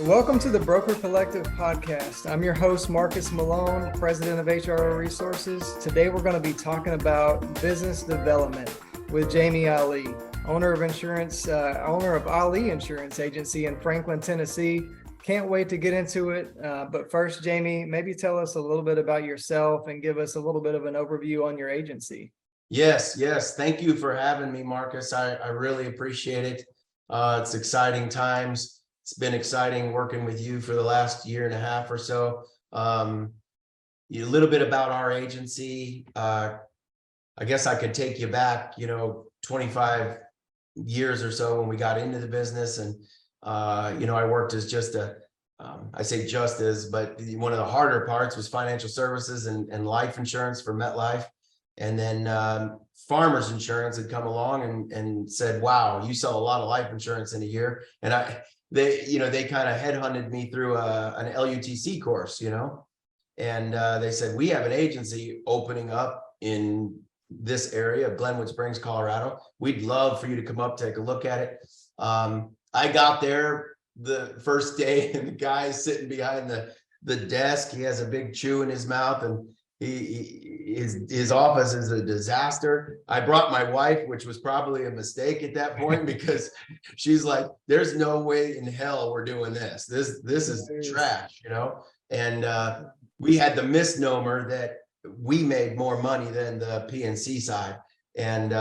Welcome to the Broker Collective podcast. I'm your host, Marcus Malone, president of HRO Resources. Today, we're going to be talking about business development with Jamie Allee, owner of Allee Insurance Agency in Franklin, Tennessee. Can't wait to get into it. But first, Jamie, maybe tell us a little bit about yourself and give us a little bit of an overview on your agency. Yes. Thank you for having me, Marcus. I really appreciate it. It's exciting times. It's been exciting working with you for the last year and a half or so. A little bit about our agency. I guess I could take you back, 25 years or so when we got into the business. And, I worked as but one of the harder parts was financial services and life insurance for MetLife. And then Farmers Insurance had come along and said, wow, you sell a lot of life insurance in a year. And they kind of headhunted me through an LUTC course, and they said, we have an agency opening up in this area of Glenwood Springs, Colorado. We'd love for you to come up, take a look at it. I got there the first day and the guy is sitting behind the desk. He has a big chew in his mouth and his office is a disaster. I brought my wife, which was probably a mistake at that point because she's like, there's no way in hell we're doing this. This is trash, and we had the misnomer that we made more money than the PNC side and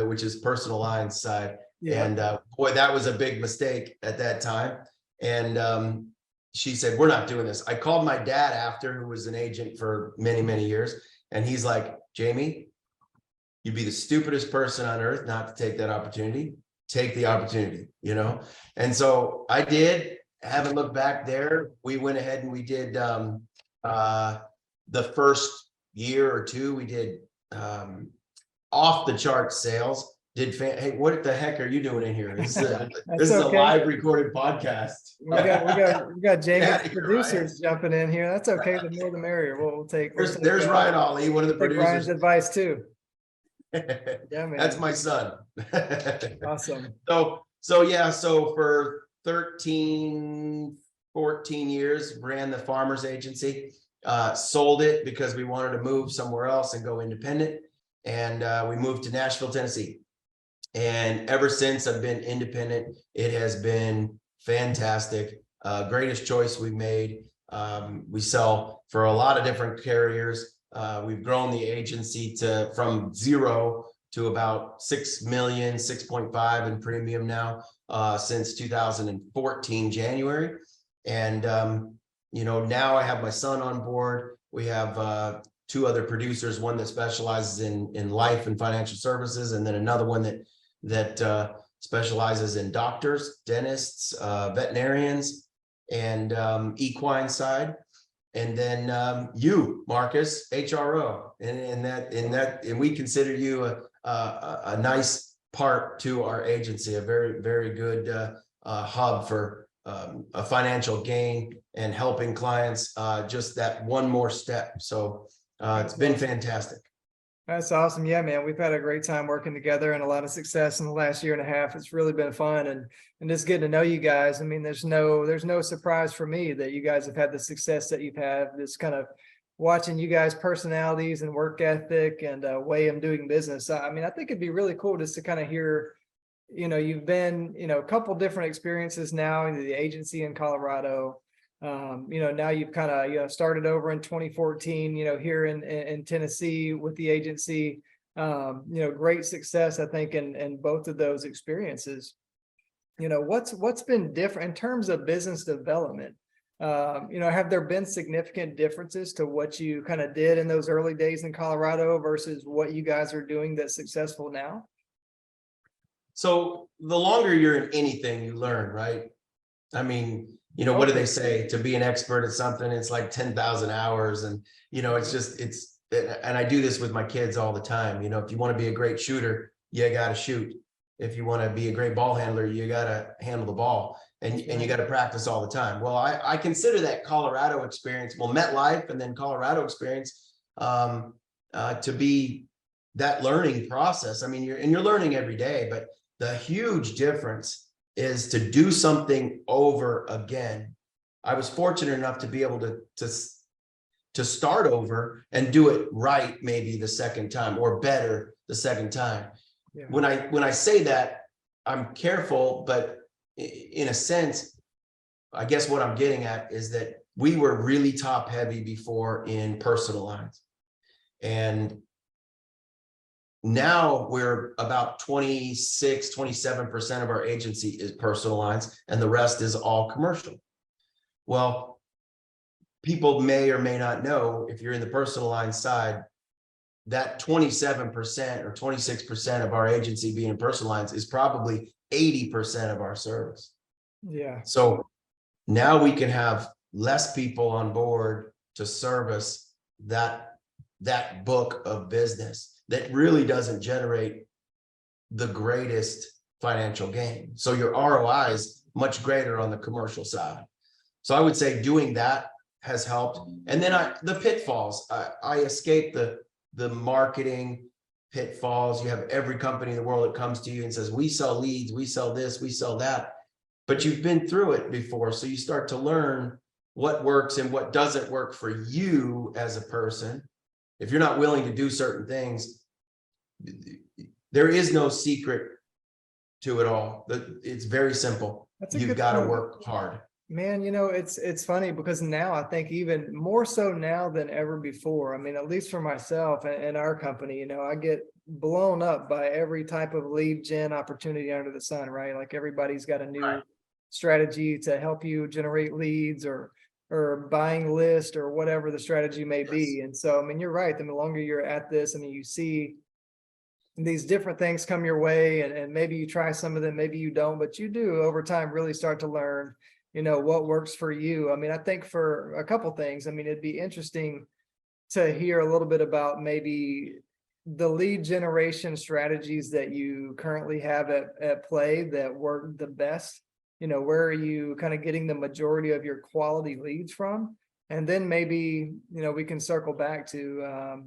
which is personal lines side. Yeah. And boy, that was a big mistake at that time. And she said, we're not doing this. I called my dad after, who was an agent for many, many years. And he's like, Jamie, you'd be the stupidest person on earth not to take that opportunity. Take the opportunity, And so I did. Haven't looked back there. We went ahead and we did the first year or two, we did off the chart sales. Hey, what the heck are you doing in here? This is a live recorded podcast. We got Jamie's producers jumping in here. That's okay. The more the merrier. We'll take. There's Ryan Allee, one of the producers. Ryan's advice too. Yeah, man. That's my son. Awesome. So for 13, 14 years, ran the Farmers Agency. Sold it because we wanted to move somewhere else and go independent. And we moved to Nashville, Tennessee. And ever since I've been independent, it has been fantastic. Greatest choice we've made. We sell for a lot of different carriers. We've grown the agency from 0 to about 6 million, 6.5 in premium now since 2014, January. And, now I have my son on board. We have 2 other producers, one that specializes in life and financial services, and then another one that specializes in doctors, dentists, veterinarians, and equine side. And then you, Marcus, HRO, and we consider you a nice part to our agency, a very, very good hub for a financial gain and helping clients just that one more step. So it's been fantastic. That's awesome. Yeah, man, we've had a great time working together and a lot of success in the last year and a half. It's really been fun and just getting to know you guys. I mean, there's no surprise for me that you guys have had the success that you've had. This kind of watching you guys' personalities and work ethic and way of doing business. I mean, I think it'd be really cool just to kind of hear, you've been, a couple different experiences now in the agency in Colorado. Now you've kind of, started over in 2014, here in Tennessee with the agency, great success, I think, in both of those experiences. What's been different in terms of business development? Have there been significant differences to what you kind of did in those early days in Colorado versus what you guys are doing that's successful now? So the longer you're in anything, you learn, right? I mean, what do they say? To be an expert at something, it's like 10,000 hours. And, and I do this with my kids all the time. If you want to be a great shooter, you got to shoot. If you want to be a great ball handler, you got to handle the ball and you got to practice all the time. Well, I consider that Colorado experience, MetLife and then Colorado experience to be that learning process. I mean, you're learning every day, but the huge difference is to do something over again. I was fortunate enough to be able to start over and do it right maybe the second time, or better the second time. Yeah. When I say that, I'm careful, but in a sense, I guess what I'm getting at is that we were really top heavy before in personal lines. And now we're about 27% of our agency is personal lines, and the rest is all commercial. Well, people may or may not know, if you're in the personal line side, that 27% or 26% of our agency being in personal lines is probably 80% of our service. Yeah. So now we can have less people on board to service that book of business that really doesn't generate the greatest financial gain. So your ROI is much greater on the commercial side. So I would say doing that has helped. And then the pitfalls, I escaped the marketing pitfalls. You have every company in the world that comes to you and says, we sell leads, we sell this, we sell that, but you've been through it before. So you start to learn what works and what doesn't work for you as a person. If you're not willing to do certain things, there is no secret to it all. It's very simple. You've got to work hard. Man, it's funny because now I think even more so now than ever before. I mean, at least for myself and our company, I get blown up by every type of lead gen opportunity under the sun, right? Like everybody's got a new strategy to help you generate leads or buying list or whatever the strategy may be. And so, I mean, you're right. The longer you're at this, I mean, you see these different things come your way, and maybe you try some of them, maybe you don't, but you do over time really start to learn, what works for you. I mean, I think for a couple things, I mean, it'd be interesting to hear a little bit about maybe the lead generation strategies that you currently have at play that work the best. Where are you kind of getting the majority of your quality leads from? And then maybe, we can circle back to,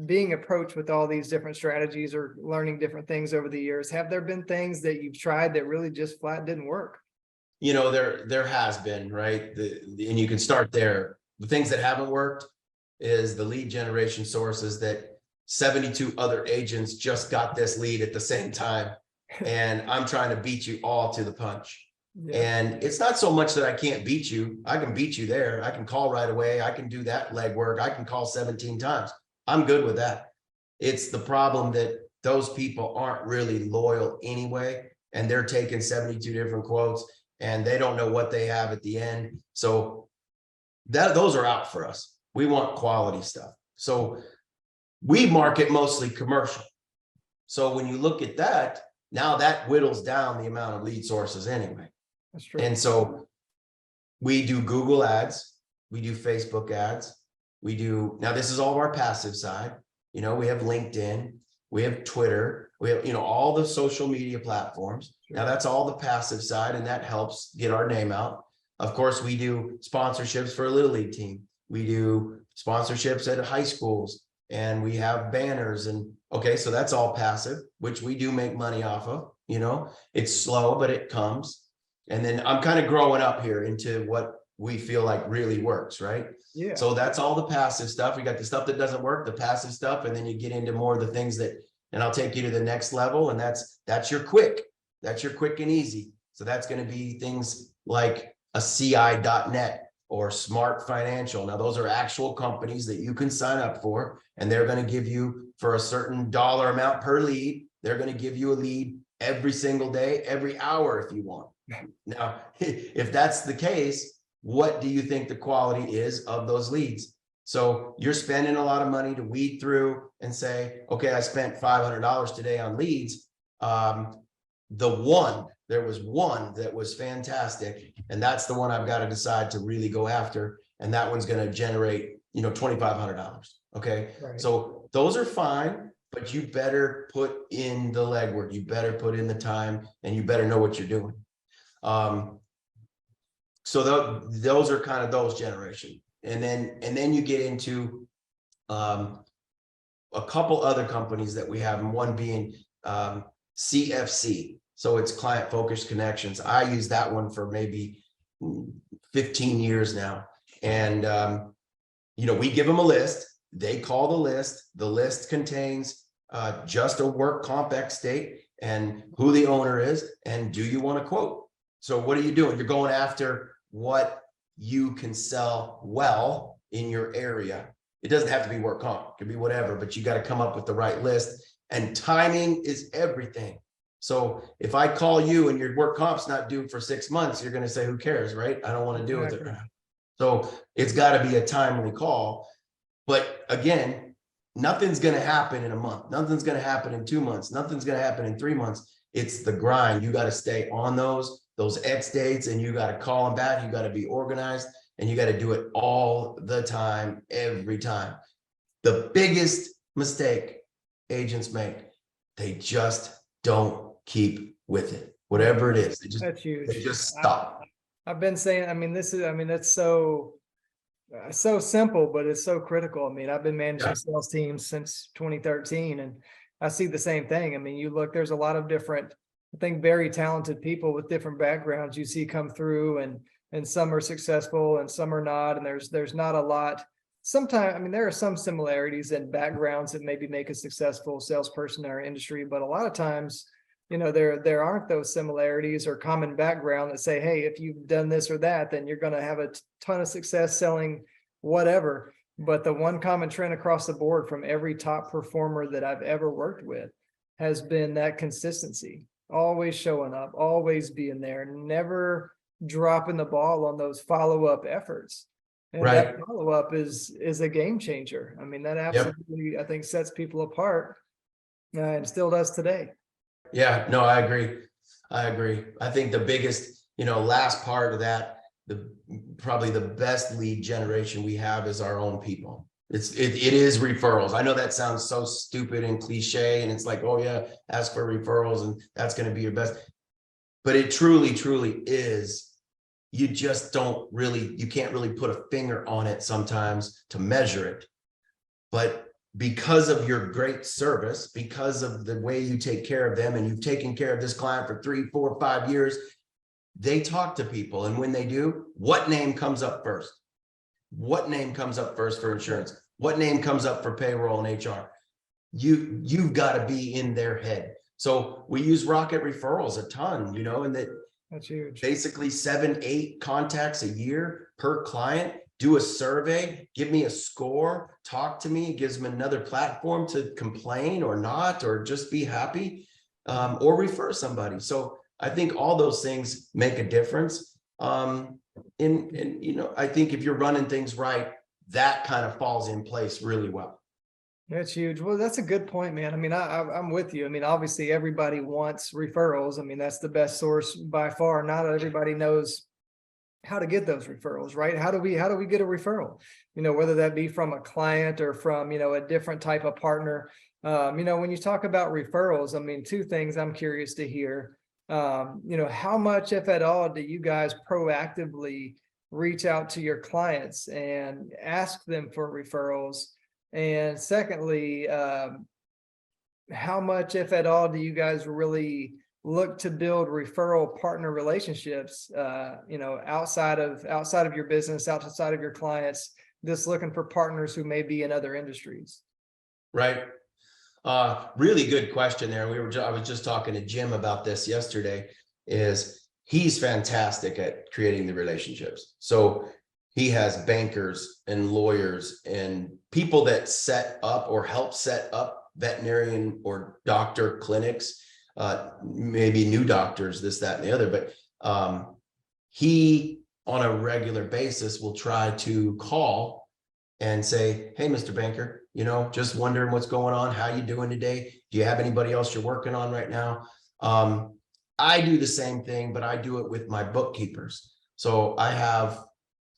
being approached with all these different strategies or learning different things over the years. Have there been things that you've tried that really just flat didn't work? There has been, right? And you can start there. The things that haven't worked is the lead generation sources that 72 other agents just got this lead at the same time. And I'm trying to beat you all to the punch. Yeah. And it's not so much that I can't beat you. I can beat you there. I can call right away. I can do that legwork. I can call 17 times. I'm good with that. It's the problem that those people aren't really loyal anyway. And they're taking 72 different quotes and they don't know what they have at the end. So those are out for us. We want quality stuff. So we market mostly commercial. So when you look at that, now that whittles down the amount of lead sources anyway. That's true. And so we do Google ads, we do Facebook ads, now this is all of our passive side. We have LinkedIn, we have Twitter, we have, all the social media platforms. Now that's all the passive side, and that helps get our name out. Of course, we do sponsorships for a little league team. We do sponsorships at high schools, and we have banners, and okay, so that's all passive, which we do make money off of. It's slow, but it comes. And then I'm kind of growing up here into what we feel like really works, right? Yeah. So that's all the passive stuff. We got the stuff that doesn't work, the passive stuff, and then you get into more of the things that, and I'll take you to the next level, and that's your quick. That's your quick and easy. So that's going to be things like a CI.net or Smart Financial. Now, those are actual companies that you can sign up for, and they're going to give you, for a certain dollar amount per lead, they're going to give you a lead every single day, every hour if you want. Now, if that's the case, what do you think the quality is of those leads? So you're spending a lot of money to weed through and say, okay, I spent $500 today on leads. There was one that was fantastic, and that's the one I've got to decide to really go after. And that one's going to generate, $2,500. Okay. Right. So those are fine, but you better put in the legwork. You better put in the time, and you better know what you're doing. So those are kind of those generation. And then you get into a couple other companies that we have, and one being CFC, So it's client focused connections. I use that one for maybe 15 years now. And, we give them a list. They call the list. The list contains just a work comp X date and who the owner is. And do you want to quote? So what are you doing? You're going after what you can sell well in your area. It doesn't have to be work comp. It could be whatever, but you got to come up with the right list. And timing is everything. So if I call you and your work comp's not due for 6 months, you're going to say, who cares, right? I don't want to deal with it. So it's got to be a timely call. But again, nothing's going to happen in a month. Nothing's going to happen in 2 months. Nothing's going to happen in 3 months. It's the grind. You got to stay on those X dates, and you got to call them back. You got to be organized, and you got to do it all the time, every time. The biggest mistake agents make, they just don't keep with it. Whatever it is, That's huge. They just stop. I've been saying, that's so simple, but it's so critical. I mean, I've been managing sales teams since 2013, and I see the same thing. I mean, you look, there's a lot of different, I think, very talented people with different backgrounds you see come through, and some are successful and some are not. And there's not a lot. Sometimes, I mean, there are some similarities in backgrounds that maybe make a successful salesperson in our industry, but a lot of times, there aren't those similarities or common background that say, hey, if you've done this or that, then you're going to have a ton of success selling whatever. But the one common trend across the board from every top performer that I've ever worked with has been that consistency, always showing up, always being there, never dropping the ball on those follow-up efforts. And that follow-up is a game changer. I mean, that absolutely, I think, sets people apart, and still does today. Yeah, no, I agree. I think the biggest, last part of that, probably the best lead generation we have is our own people. It is referrals. I know that sounds so stupid and cliche, and it's like, oh yeah, ask for referrals and that's going to be your best. But it truly, truly is. You just you can't really put a finger on it sometimes to measure it. But because of your great service, because of the way you take care of them, and you've taken care of this client for 3, 4, 5 years, they talk to people. And when they do, what name comes up first? What name comes up first for insurance? What name comes up for payroll and HR? You've got to be in their head. So we use Rocket Referrals a ton, and That's huge. Basically 7, 8 contacts a year per client. Do a survey, give me a score, talk to me. It gives them another platform to complain or not, or just be happy, or refer somebody. So I think all those things make a difference. I think if you're running things right, that kind of falls in place really well. That's huge. Well, that's a good point, man. I mean, I'm with you. I mean, obviously everybody wants referrals. I mean, that's the best source by far. Not everybody knows how to get those referrals, right? How do we get a referral? Whether that be from a client or from, a different type of partner. When you talk about referrals, I mean, 2 things I'm curious to hear. How much, if at all, do you guys proactively reach out to your clients and ask them for referrals? And secondly, how much, if at all, do you guys really look to build referral partner relationships, outside of your business, outside of your clients, just looking for partners who may be in other industries? Right. Really good question there. I was just talking to Jim about this yesterday. He's fantastic at creating the relationships. So he has bankers and lawyers and people that set up or help set up veterinarian or doctor clinics, maybe new doctors, this, that, and the other. But he, on a regular basis, will try to call and say, hey, Mr. Banker, just wondering what's going on. How you doing today? Do you have anybody else you're working on right now? I do the same thing, but I do it with my bookkeepers. So I have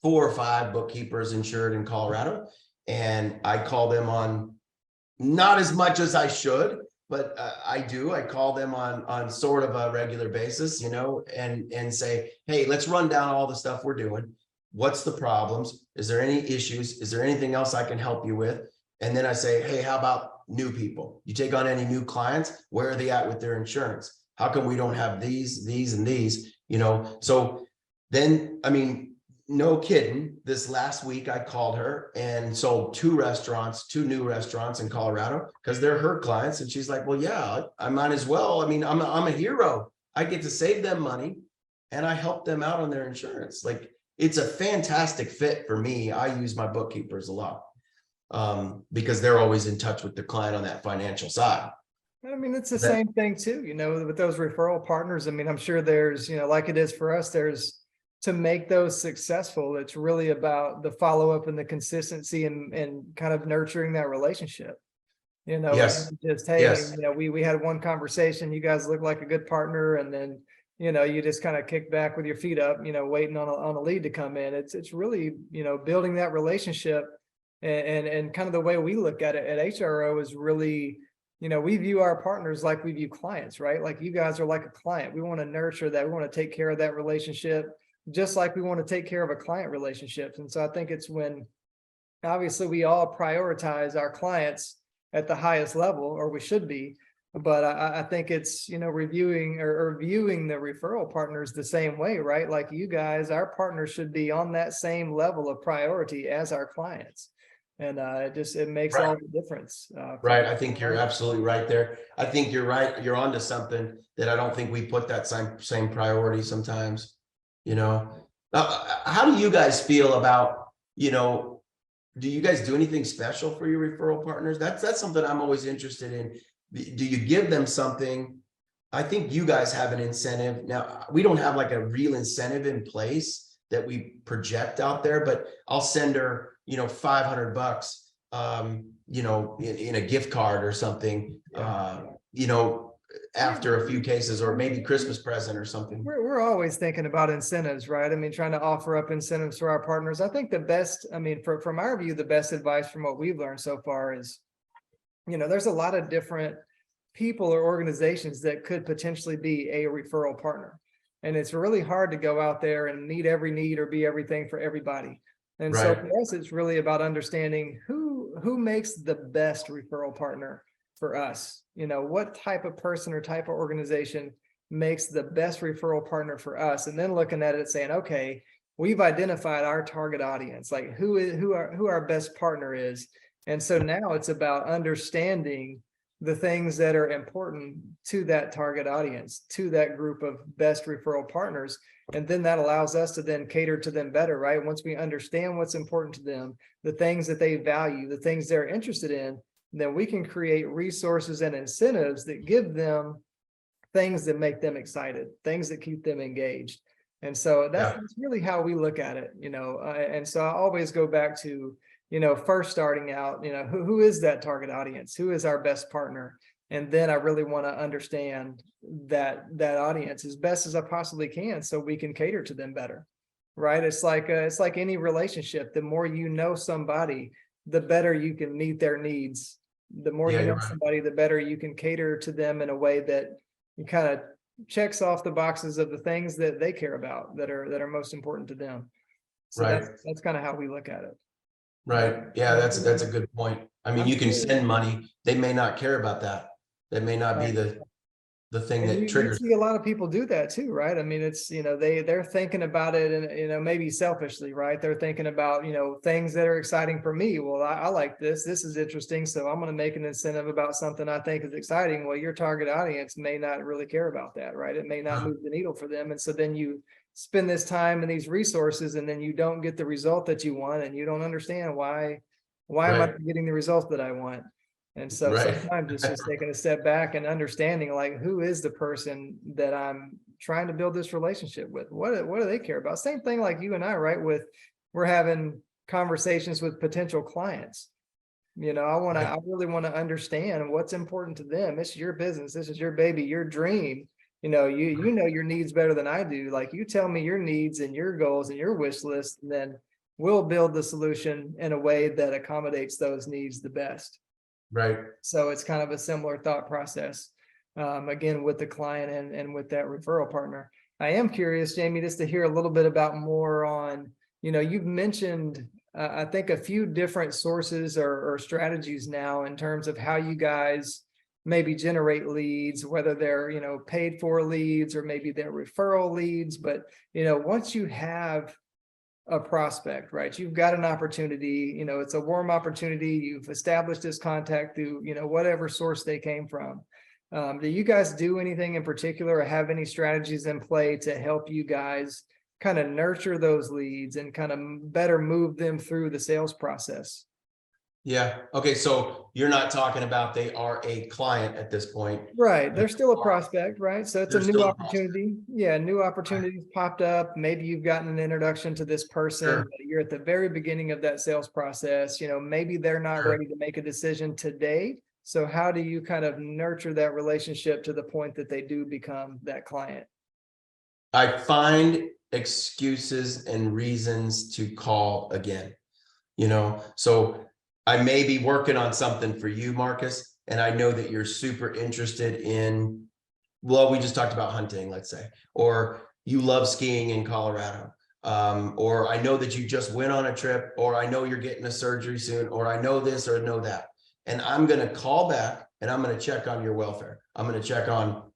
4 or 5 bookkeepers insured in Colorado, and I call them on, not as much as I should, but I do. I call them on sort of a regular basis, and say, hey, let's run down all the stuff we're doing. What's the problems? Is there any issues? Is there anything else I can help you with? And then I say, hey, how about new people? You take on any new clients? Where are they at with their insurance? How come we don't have these, and these, you know? So then, I mean, no kidding, this last week I called her and sold two new restaurants in Colorado because they're her clients. And she's like, well, yeah, I might as well. I mean, I'm a hero. I get to save them money and I help them out on their insurance. Like, it's a fantastic fit for me. I use my bookkeepers a lot because they're always in touch with the client on that financial side. I mean, it's the same thing too, you know, with those referral partners. I mean, I'm sure there's, you know, like it is for us, there's, to make those successful, it's really about the follow-up and the consistency and kind of nurturing that relationship. You know, Yes. just, hey, Yes. you know, we had one conversation, you guys look like a good partner, and then, you know, you just kind of kick back with your feet up, you know, waiting on a lead to come in. It's really, you know, building that relationship and kind of the way we look at it at HRO is really, you know, we view our partners like we view clients, right? Like you guys are like a client. We want to nurture that. We want to take care of that relationship, just like we want to take care of a client relationship. And so I think it's when obviously we all prioritize our clients at the highest level, or we should be. But I think it's, you know, reviewing or viewing the referral partners the same way, right? Like you guys, our partners should be on that same level of priority as our clients. And it makes all the difference. Right. I think you're absolutely right there. I think you're right. You're onto something that I don't think we put that same priority sometimes, you know. How do you guys feel about, you know, do you guys do anything special for your referral partners? That's something I'm always interested in. Do you give them something? I think you guys have an incentive. Now, we don't have like a real incentive in place that we project out there, but I'll send her, you know, $500, you know, in a gift card or something, you know, after a few cases, or maybe Christmas present or something. We're always thinking about incentives, right? I mean, trying to offer up incentives for our partners. I think the best, I mean, from our view, the best advice from what we've learned so far is, you know, there's a lot of different people or organizations that could potentially be a referral partner. And it's really hard to go out there and meet every need or be everything for everybody. And so for us, it's really about understanding who makes the best referral partner for us. You know, what type of person or type of organization makes the best referral partner for us, and then looking at it saying, okay, we've identified our target audience, like who our best partner is. And so now it's about understanding the things that are important to that target audience, to that group of best referral partners. And then that allows us to then cater to them better, right? Once we understand what's important to them, the things that they value, the things they're interested in, then we can create resources and incentives that give them things that make them excited, things that keep them engaged. And so that's really how we look at it, you know. And so I always go back to, you know, first starting out, you know, who is that target audience? Who is our best partner? And then I really want to understand that audience as best as I possibly can, so we can cater to them better, right? It's like any relationship. The more you know somebody, the better you can meet their needs. The more you know somebody, the better you can cater to them in a way that you kind of checks off the boxes of the things that they care about, that are most important to them. So that's kind of how we look at it. Right. Yeah, that's a good point. I mean, you can send money. They may not care about that. That may not be the thing that triggers. You see a lot of people do that too, right? I mean, it's, you know, they're thinking about it and, you know, maybe selfishly, right? They're thinking about, you know, things that are exciting for me. Well, I like this is interesting, so I'm going to make an incentive about something I think is exciting. Well, your target audience may not really care about that, right? It may not move the needle for them. And so then you spend this time and these resources, and then you don't get the result that you want, and you don't understand why am I getting the result that I want? And so sometimes it's just taking a step back and understanding, like, who is the person that I'm trying to build this relationship with? What do they care about? Same thing like you and I, right? We're having conversations with potential clients. You know, I really want to understand what's important to them. It's your business. This is your baby, your dream. You know, you know your needs better than I do. Like, you tell me your needs and your goals and your wish list, and then we'll build the solution in a way that accommodates those needs the best. Right. So it's kind of a similar thought process, again, with the client and with that referral partner. I am curious, Jamie, just to hear a little bit about more on, you know, you've mentioned, I think, a few different sources or strategies now in terms of how you guys maybe generate leads, whether they're, paid for leads or maybe they're referral leads. But, once you have a prospect, right, you've got an opportunity, it's a warm opportunity. You've established this contact through, whatever source they came from. Do you guys do anything in particular or have any strategies in play to help you guys kind of nurture those leads and kind of better move them through the sales process? Yeah. Okay. So you're not talking about they are a client at this point. Right. They're still a prospect, right? So it's a They're new still a prospect. opportunity. Yeah, new opportunities popped up. Maybe you've gotten an introduction to this person, Sure. but you're at the very beginning of that sales process. Maybe they're not Sure. ready to make a decision today. So how do you kind of nurture that relationship to the point that they do become that client? I find excuses and reasons to call again, so I may be working on something for you, Marcus, and I know that you're super interested in, well, we just talked about hunting, let's say, or you love skiing in Colorado. Or I know that you just went on a trip, or I know you're getting a surgery soon, or I know this or know that. And I'm going to call back and I'm going to check on your welfare. I'm going to check on,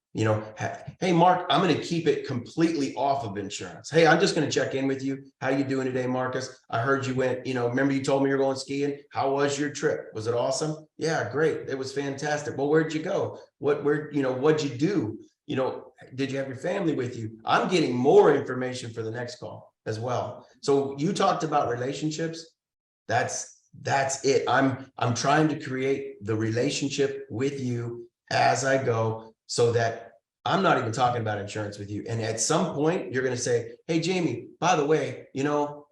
hey, Mark, I'm going to keep it completely off of insurance. Hey, I'm just going to check in with you. How you doing today, Marcus? I heard you went, remember you told me you're going skiing. How was your trip? Was it awesome? Yeah, great. It was fantastic. Well, where'd you go? What'd you do? Did you have your family with you? I'm getting more information for the next call as well. So you talked about relationships. That's it. I'm trying to create the relationship with you as I go, so that I'm not even talking about insurance with you. And at some point you're going to say, hey, Jamie, by the way,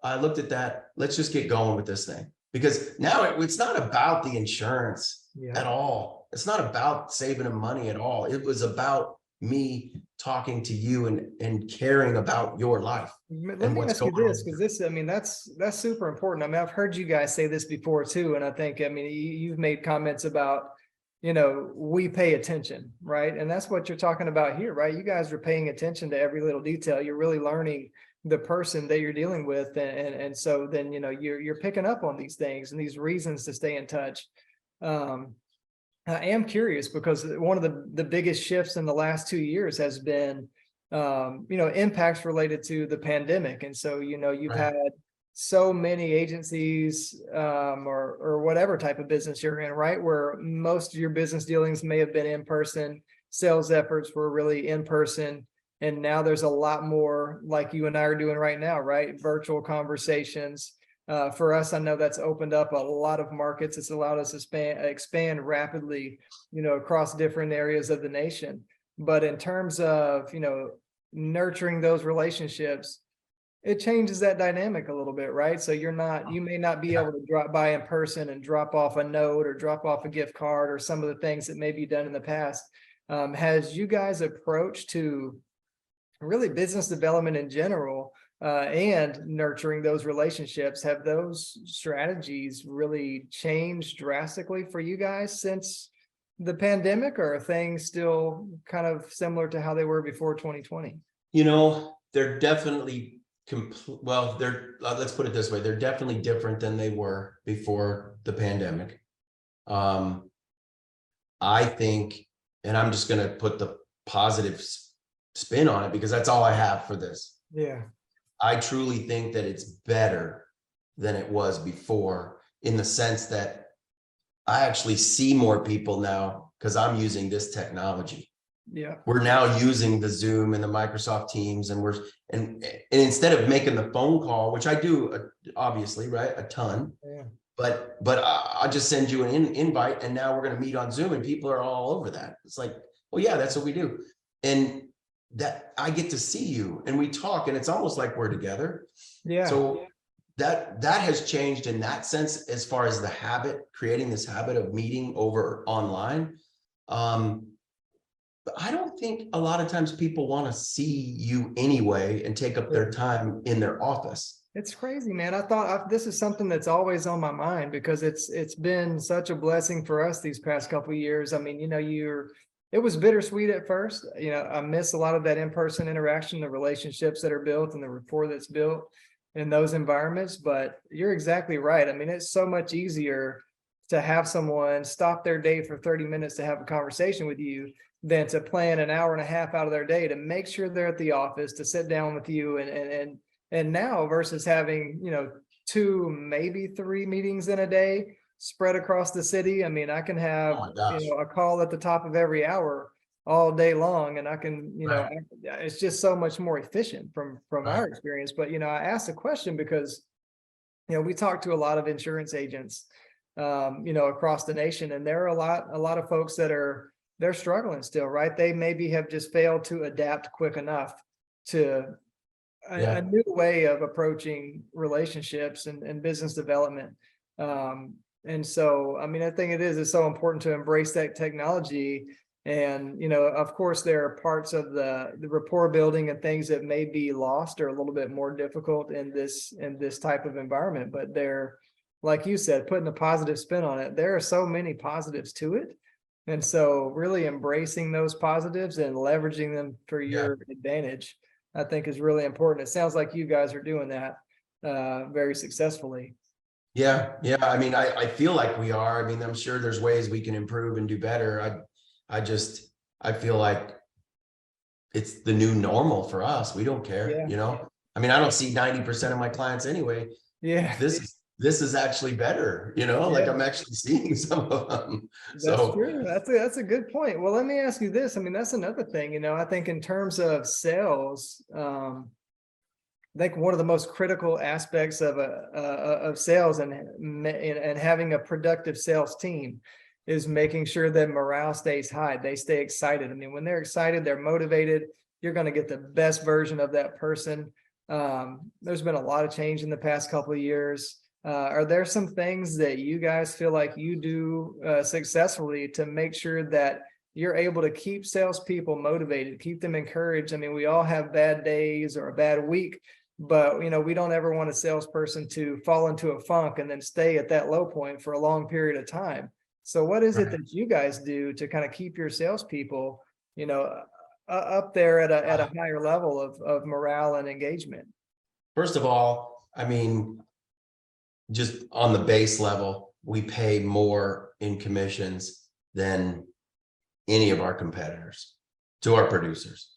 I looked at that. Let's just get going with this thing. Because now it's not about the insurance at all. It's not about saving them money at all. It was about me talking to you and caring about your life. Let me ask you this, because that's super important. I've heard you guys say this before too. And I think, you've made comments about, we pay attention, right? And that's what you're talking about here, right? You guys are paying attention to every little detail. You're really learning the person that you're dealing with. And so then, you're picking up on these things and these reasons to stay in touch. I am curious because one of the biggest shifts in the last 2 years has been, impacts related to the pandemic. And so, you've Right. had so many agencies, or whatever type of business you're in, right? Where most of your business dealings may have been in person, sales efforts were really in person. And now there's a lot more like you and I are doing right now, right? Virtual conversations. For us, I know that's opened up a lot of markets. It's allowed us to expand rapidly, across different areas of the nation. But in terms of, nurturing those relationships, it changes that dynamic a little bit, right? So you may not be able to drop by in person and drop off a note or drop off a gift card or some of the things that may be done in the past. Has you guys approach to really business development in general, and nurturing those relationships, have those strategies really changed drastically for you guys since the pandemic, or are things still kind of similar to how they were before 2020? They're definitely let's put it this way. They're definitely different than they were before the pandemic. I think, and I'm just going to put the positive spin on it because that's all I have for this. Yeah. I truly think that it's better than it was before, in the sense that I actually see more people now because I'm using this technology. Yeah. We're now using the Zoom and the Microsoft Teams, and instead of making the phone call, which I do obviously, right, a ton, Yeah. but I'll just send you an invite, and now we're going to meet on Zoom, and people are all over that. It's like, well, yeah, that's what we do, and that I get to see you and we talk, and it's almost like we're together. Yeah. So that has changed in that sense, as far as the habit, creating this habit of meeting over online. But I don't think a lot of times people want to see you anyway and take up their time in their office. It's crazy, man. I thought this is something that's always on my mind because it's been such a blessing for us these past couple of years. It was bittersweet at first. I miss a lot of that in-person interaction, the relationships that are built and the rapport that's built in those environments. But you're exactly right. It's so much easier to have someone stop their day for 30 minutes to have a conversation with you than to plan an hour and a half out of their day to make sure they're at the office, to sit down with you. And now versus having, 2, maybe 3 meetings in a day spread across the city. I mean, I can have, Oh my gosh. a call at the top of every hour all day long, and I can, Right. it's just so much more efficient from Right. our experience. But, I asked the question because, we talk to a lot of insurance agents, across the nation, and there are a lot of folks that they're struggling still, right? They maybe have just failed to adapt quick enough to Yeah. a new way of approaching relationships and business development. And so, I mean, I think it's so important to embrace that technology. And, of course, there are parts of the rapport building and things that may be lost or a little bit more difficult in this type of environment, but they're, like you said, putting a positive spin on it. There are so many positives to it. And so really embracing those positives and leveraging them for your advantage, I think, is really important. It sounds like you guys are doing that very successfully. Yeah. I mean, I feel like we are. I mean, I'm sure there's ways we can improve and do better. I feel like it's the new normal for us. We don't care, Yeah. I mean, I don't see 90% of my clients anyway. Yeah, This is actually better, like yeah, I'm actually seeing some of them. that's So true. That's a good point. Well, let me ask you this. I mean, that's another thing, I think in terms of sales, I think one of the most critical aspects of sales and having a productive sales team is making sure that morale stays high. They stay excited. I mean, when they're excited, they're motivated. You're going to get the best version of that person. There's been a lot of change in the past couple of years. Are there some things that you guys feel like you do successfully to make sure that you're able to keep salespeople motivated, keep them encouraged? I mean, we all have bad days or a bad week, but we don't ever want a salesperson to fall into a funk and then stay at that low point for a long period of time. So what is it that you guys do to kind of keep your salespeople, up there at a higher level of morale and engagement? first of all, I mean, just on the base level, we pay more in commissions than any of our competitors to our producers.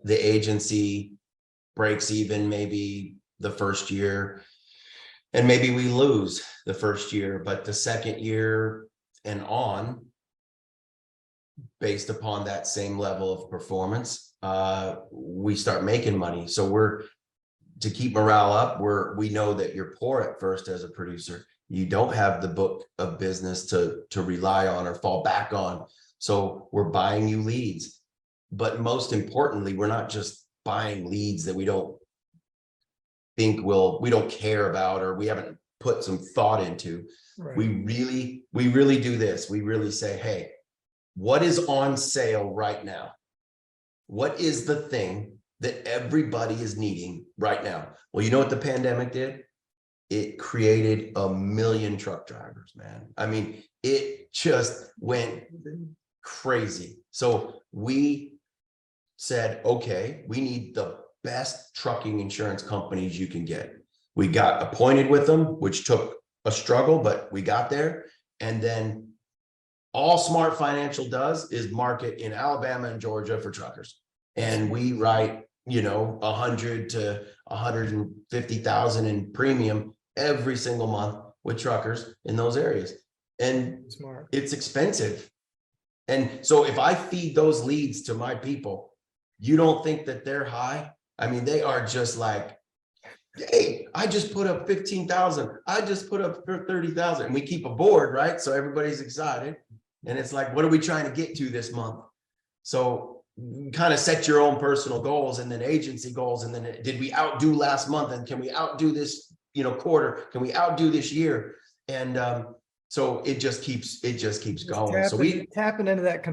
The agency breaks even maybe the first year, and maybe we lose the first year, but the second year and on, based upon that same level of performance, we start making money. So to keep morale up, we know that you're poor at first as a producer. You don't have the book of business to rely on or fall back on. So we're buying you leads. But most importantly, we're not just buying leads that we don't care about, or we haven't put some thought into. Right. We really do this. We really say, hey, what is on sale right now? What is the thing that everybody is needing right now? Well, you know what the pandemic did? It created a million truck drivers, man. I mean, it just went crazy. So we said, okay, we need the best trucking insurance companies you can get. We got appointed with them, which took a struggle, but we got there. And then all Smart Financial does is market in Alabama and Georgia for truckers. And we write, 100 to 150,000 in premium every single month with truckers in those areas. And Smart. It's expensive. And so if I feed those leads to my people, you don't think that they're high? I mean, they are just like, hey, I just put up 15,000. I just put up 30,000. And we keep a board, right? So everybody's excited. And it's like, what are we trying to get to this month? So kind of set your own personal goals and then agency goals. And then did we outdo last month? And can we outdo this, quarter? Can we outdo this year? And so it just keeps going. So we tapping into that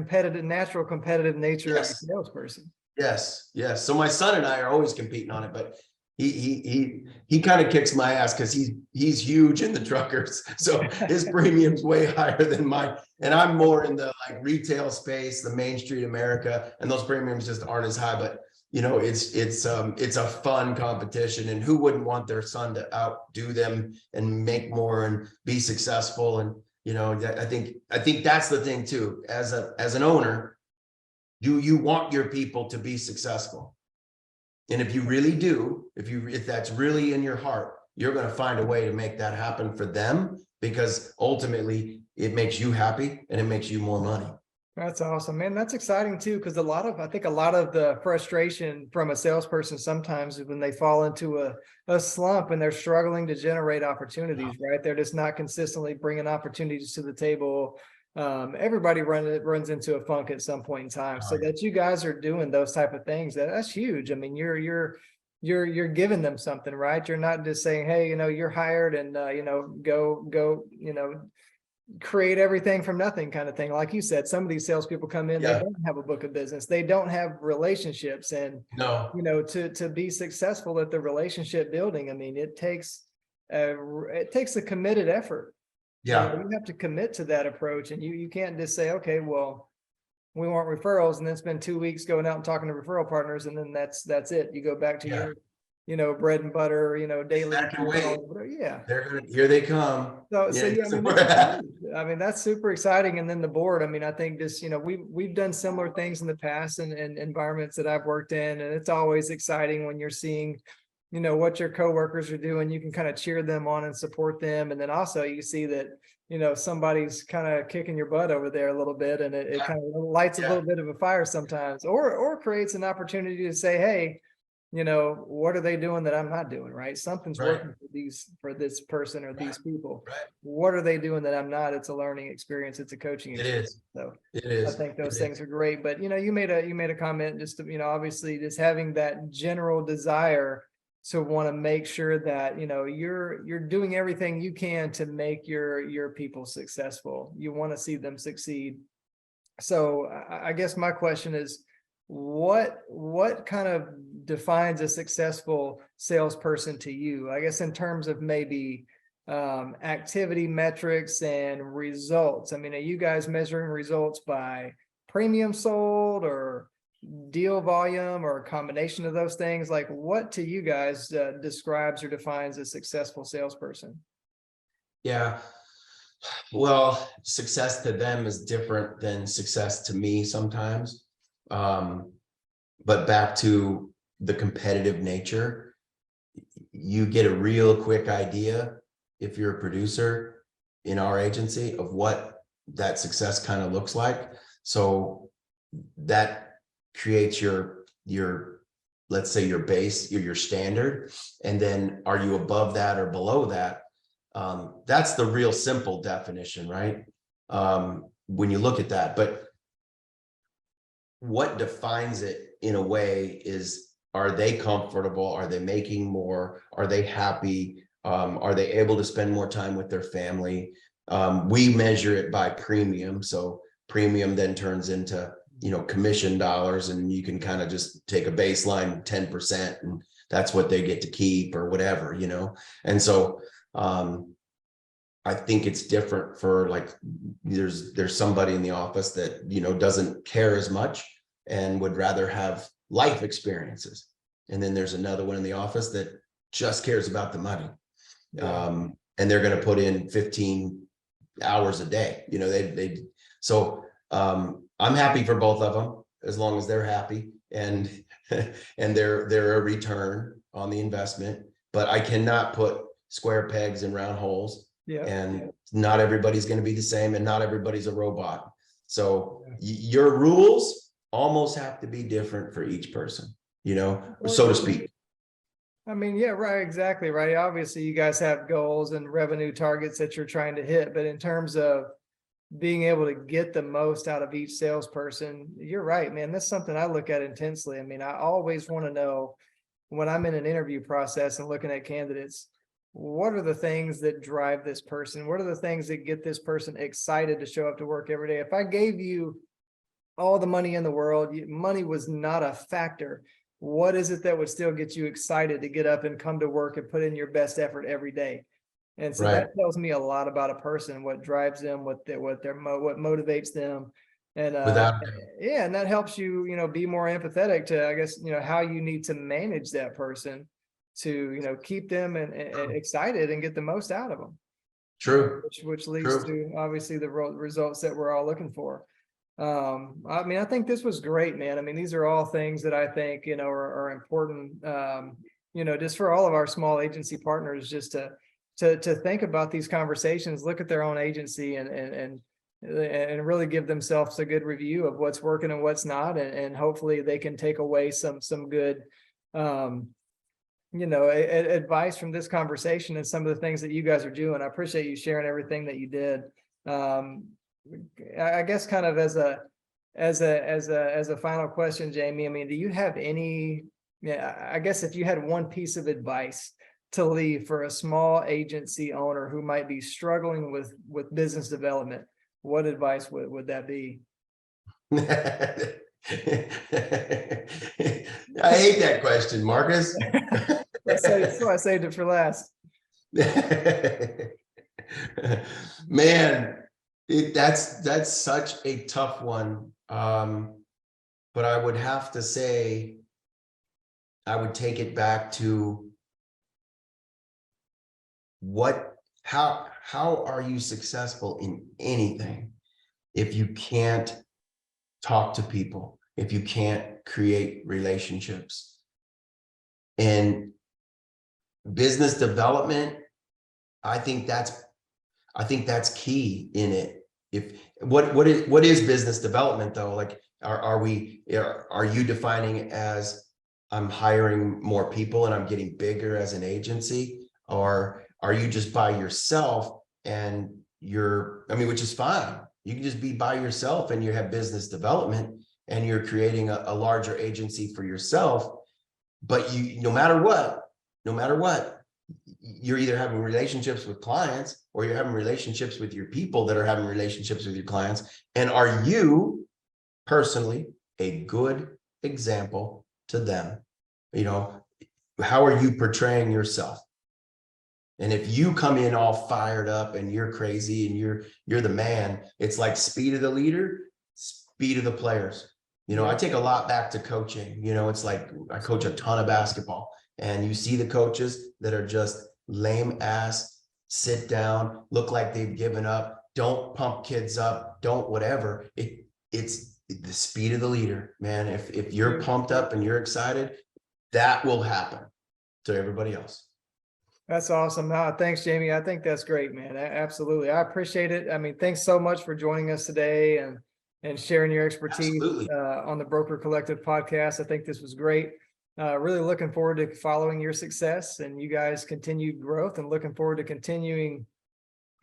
natural competitive nature of a salesperson. Yes. So my son and I are always competing on it, but he kind of kicks my ass because he's huge in the truckers. So his premium's way higher than mine. And I'm more in the retail space, the Main Street America, and those premiums just aren't as high. But it's a fun competition, and who wouldn't want their son to outdo them and make more and be successful? And I think that's the thing too. As an owner, do you want your people to be successful? And if you really do, if that's really in your heart, you're going to find a way to make that happen for them, because ultimately it makes you happy and it makes you more money. That's awesome, man. That's exciting too, because I think a lot of the frustration from a salesperson sometimes is when they fall into a slump and they're struggling to generate opportunities, right? They're just not consistently bringing opportunities to the table. Everybody runs into a funk at some point in time. So that you guys are doing those type of things, that's huge. I mean, you're giving them something, right? You're not just saying, hey, you're hired and go, create everything from nothing kind of thing. Like you said, some of these salespeople come in, they don't have a book of business, they don't have relationships, and to be successful at the relationship building, I mean, it takes a committed effort. You have to commit to that approach, and you can't just say, okay, well, we want referrals, and then spend 2 weeks going out and talking to referral partners, and then that's it. You go back to your bread and butter, daily. Here they come. I mean, that's super exciting. And then the board, I mean, I think this, we've done similar things in the past and environments that I've worked in, and it's always exciting when you're seeing, what your coworkers are doing. You can kind of cheer them on and support them. And then also you see that, somebody's kind of kicking your butt over there a little bit, and it kind of lights a little bit of a fire sometimes, or creates an opportunity to say, hey, what are they doing that I'm not doing, right? Something's working for this person or these people. What are they doing that I'm not? It's a learning experience. It's a coaching experience. So it is. I think those things are great. But you made a comment, just to, obviously just having that general desire to want to make sure that you're doing everything you can to make your people successful. You want to see them succeed. So I guess my question is, what kind of defines a successful salesperson to you? I guess in terms of maybe activity metrics and results. I mean, are you guys measuring results by premium sold or deal volume, or a combination of those things? Like, what to you guys describes or defines a successful salesperson? Well, success to them is different than success to me sometimes. But back to the competitive nature, you get a real quick idea, if you're a producer in our agency, of what that success kind of looks like. So that creates your let's say your base, your standard, and then are you above that or below that? That's the real simple definition, right? When you look at that. But what defines it in a way is, are they comfortable? Are they making more? Are they happy? Are they able to spend more time with their family? We measure it by premium. So premium then turns into, commission dollars, and you can kind of just take a baseline 10%, and that's what they get to keep or whatever, And so I think it's different for, like, there's somebody in the office that, doesn't care as much and would rather have life experiences. And then there's another one in the office that just cares about the money. And they're going to put in 15 hours a day. So I'm happy for both of them, as long as they're happy and they're a return on the investment. But I cannot put square pegs in round holes. And not everybody's going to be the same, and not everybody's a robot. So your rules almost have to be different for each person, so to speak. I mean, right, exactly, right. Obviously, you guys have goals and revenue targets that you're trying to hit, but in terms of being able to get the most out of each salesperson, you're right, man. That's something I look at intensely. I mean, I always want to know, when I'm in an interview process and looking at candidates, what are the things that drive this person? What are the things that get this person excited to show up to work every day? If I gave you all the money in the world, money was not a factor, what is it that would still get you excited to get up and come to work and put in your best effort every day? And so that tells me a lot about a person, what drives them, what motivates them. And Without, yeah, and that helps you, be more empathetic to, I guess, how you need to manage that person to, keep them and excited and get the most out of them. true, Which leads true. to obviously the results that we're all looking for. I mean, I think this was great, man. I mean, these are all things that I think, are important, just for all of our small agency partners, just to think about these conversations, look at their own agency and really give themselves a good review of what's working and what's not. And hopefully they can take away some good, advice from this conversation and some of the things that you guys are doing. I appreciate you sharing everything that you did. I guess kind of as a final question, Jamie, I mean, do you have any, I guess if you had one piece of advice to leave for a small agency owner who might be struggling with business development, what advice would that be? I hate that question, Marcus. So I saved it for last. Man, that's such a tough one. But I would have to say, I would take it back to how are you successful in anything if you can't talk to people, if you can't create relationships? And business development, I think that's key in it. What is business development though? Like, are you defining it as I'm hiring more people and I'm getting bigger as an agency, or are you just by yourself and which is fine. You can just be by yourself and you have business development and you're creating a larger agency for yourself. But no matter what, you're either having relationships with clients or you're having relationships with your people that are having relationships with your clients. And are you personally a good example to them? How are you portraying yourself? And if you come in all fired up and you're crazy and you're the man, it's like speed of the leader, speed of the players. I take a lot back to coaching. It's like I coach a ton of basketball, and you see the coaches that are just lame ass, sit down, look like they've given up, don't pump kids up, don't whatever. It's the speed of the leader, man. If you're pumped up and you're excited, that will happen to everybody else. That's awesome. Thanks, Jamie. I think that's great, man. Absolutely. I appreciate it. I mean, thanks so much for joining us today and sharing your expertise on the Broker Collective podcast. I think this was great. Really looking forward to following your success and you guys' continued growth, and looking forward to continuing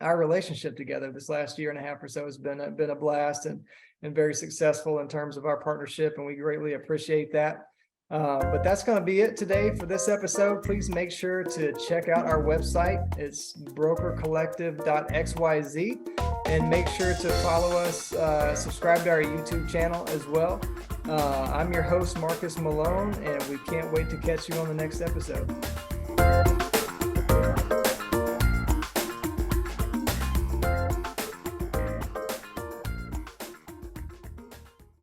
our relationship together. This last year and a half or so has been a blast and very successful in terms of our partnership, and we greatly appreciate that. But that's going to be it today for this episode. Please make sure to check out our website. It's brokercollective.xyz, and make sure to follow us, subscribe to our YouTube channel as well. I'm your host, Marcus Malone, and we can't wait to catch you on the next episode.